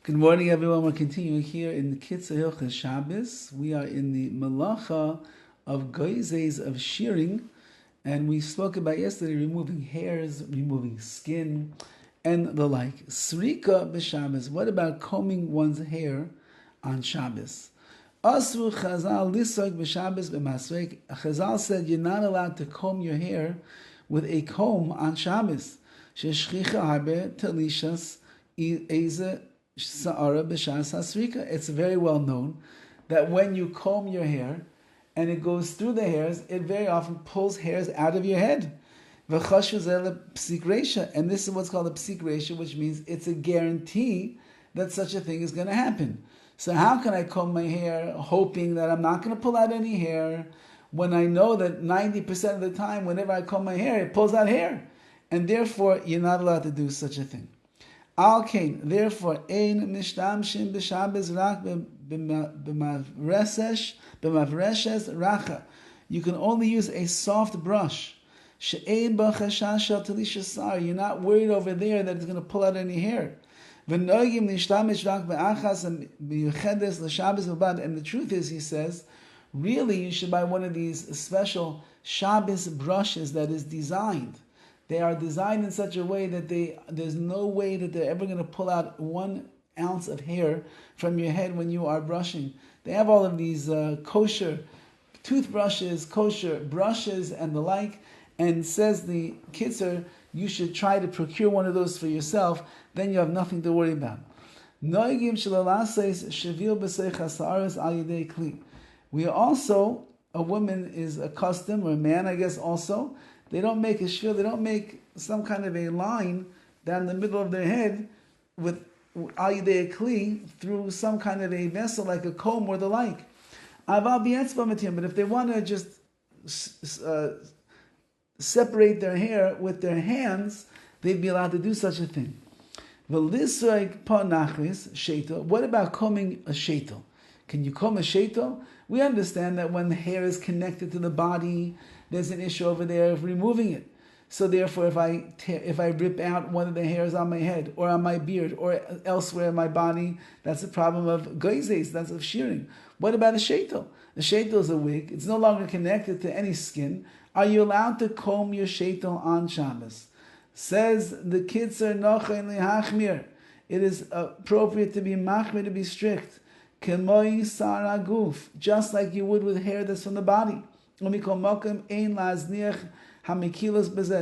Good morning, everyone. We're continuing here in the KITZUR HILCHOS SHABBOS. We are in the Malacha of Goizes of shearing, and we spoke about yesterday removing hairs, removing skin, and the like. Srika b'Shabbos. What about combing one's hair on Shabbos? Asru Chazal lisok b'Shabbos b'masrek. Chazal said you're not allowed to comb your hair with a comb on Shabbos. Sheshchicha harbe talishas eze. It's very well known that when you comb your hair and it goes through the hairs, it very often pulls hairs out of your head. And this is what's called a psik ratio, which means it's a guarantee that such a thing is going to happen. So how can I comb my hair hoping that I'm not going to pull out any hair when I know that 90% of the time, whenever I comb my hair, it pulls out hair? And therefore, you're not allowed to do such a thing. Alkain, therefore, ein mishtamshim b'Shabbos rak b'mavreshes racha. You can only use a soft brush. She'ein b'chashash shel talisha sar. You're not worried over there that it's going to pull out any hair. V'noigim nishtamish rak b'achas b'yuchedes l'Shabbos b'bad. And the truth is, he says, really you should buy one of these special Shabbos brushes that is designed. They are designed in such a way that there's no way that they're ever going to pull out 1 ounce of hair from your head when you are brushing. They have all of these kosher toothbrushes, kosher brushes, and the like. And says the KITZUR, you should try to procure one of those for yourself. Then you have nothing to worry about. We also, a woman is accustomed, or a man, I guess, also. They don't make a shvil, they don't make some kind of a line down the middle of their head with al yidei kli through some kind of a vessel like a comb or the like. But if they want to just separate their hair with their hands, they'd be allowed to do such a thing. What about combing a sheitel? Can you comb a sheitel? We understand that when the hair is connected to the body, there's an issue over there of removing it. So therefore, if I rip out one of the hairs on my head or on my beard or elsewhere in my body, that's a problem of goizes, that's of shearing. What about a sheitel? A sheitel is a wig. It's no longer connected to any skin. Are you allowed to comb your sheitel on Shabbos? Says the KITZUR nochen lehachmir. It is appropriate to be machmir, to be strict. Kemoi saraguf, just like you would with hair that's from the body.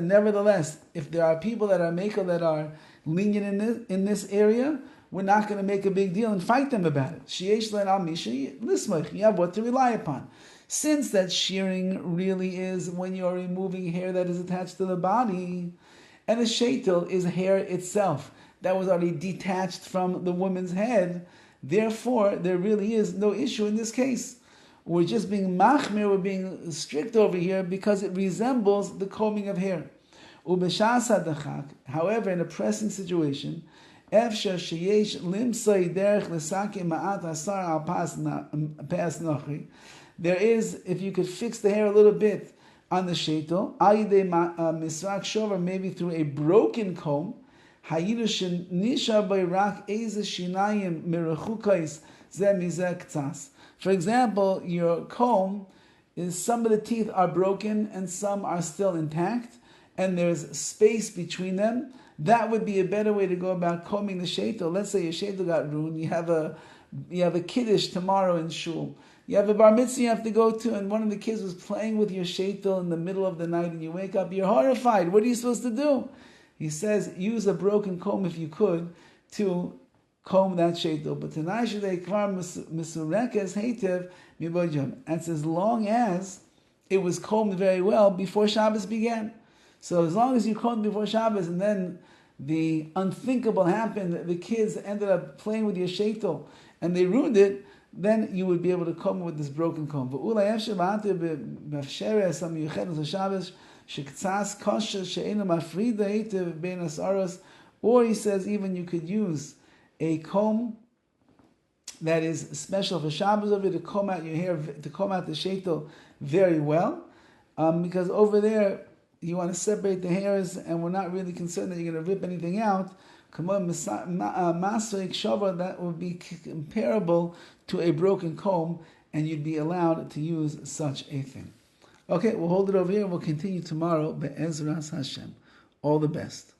Nevertheless, if there are people that are makel that are lenient in this area, we're not going to make a big deal and fight them about it. You have what to rely upon. Since that shearing really is when you're removing hair that is attached to the body, and a sheitel is hair itself that was already detached from the woman's head, therefore there really is no issue in this case. We're just being machmir, we're being strict over here because it resembles the combing of hair. However, in a pressing situation, there is, if you could fix the hair a little bit on the sheitel, maybe through a broken comb, for example, your comb is, some of the teeth are broken and some are still intact, and there's space between them. That would be a better way to go about combing the sheitel. Let's say your sheitel got ruined. You have a kiddush tomorrow in shul. You have a bar mitzvah you have to go to, and one of the kids was playing with your sheitel in the middle of the night, and you wake up, you're horrified. What are you supposed to do? He says, use a broken comb if you could to comb that sheitel. But tonight they kvar misurekes heitev mibojam. That's as long as it was combed very well before Shabbos began. So as long as you combed before Shabbos and then the unthinkable happened, the kids ended up playing with your sheitel and they ruined it, then you would be able to comb with this broken comb. Or he says even you could use a comb that is special for Shabbos over to comb out your hair, to comb out the sheitel very well, because over there you want to separate the hairs, and we're not really concerned that you're going to rip anything out, that would be comparable to a broken comb, and you'd be allowed to use such a thing. Okay, we'll hold it over here. We'll continue tomorrow. Be'ezras Hashem. All the best.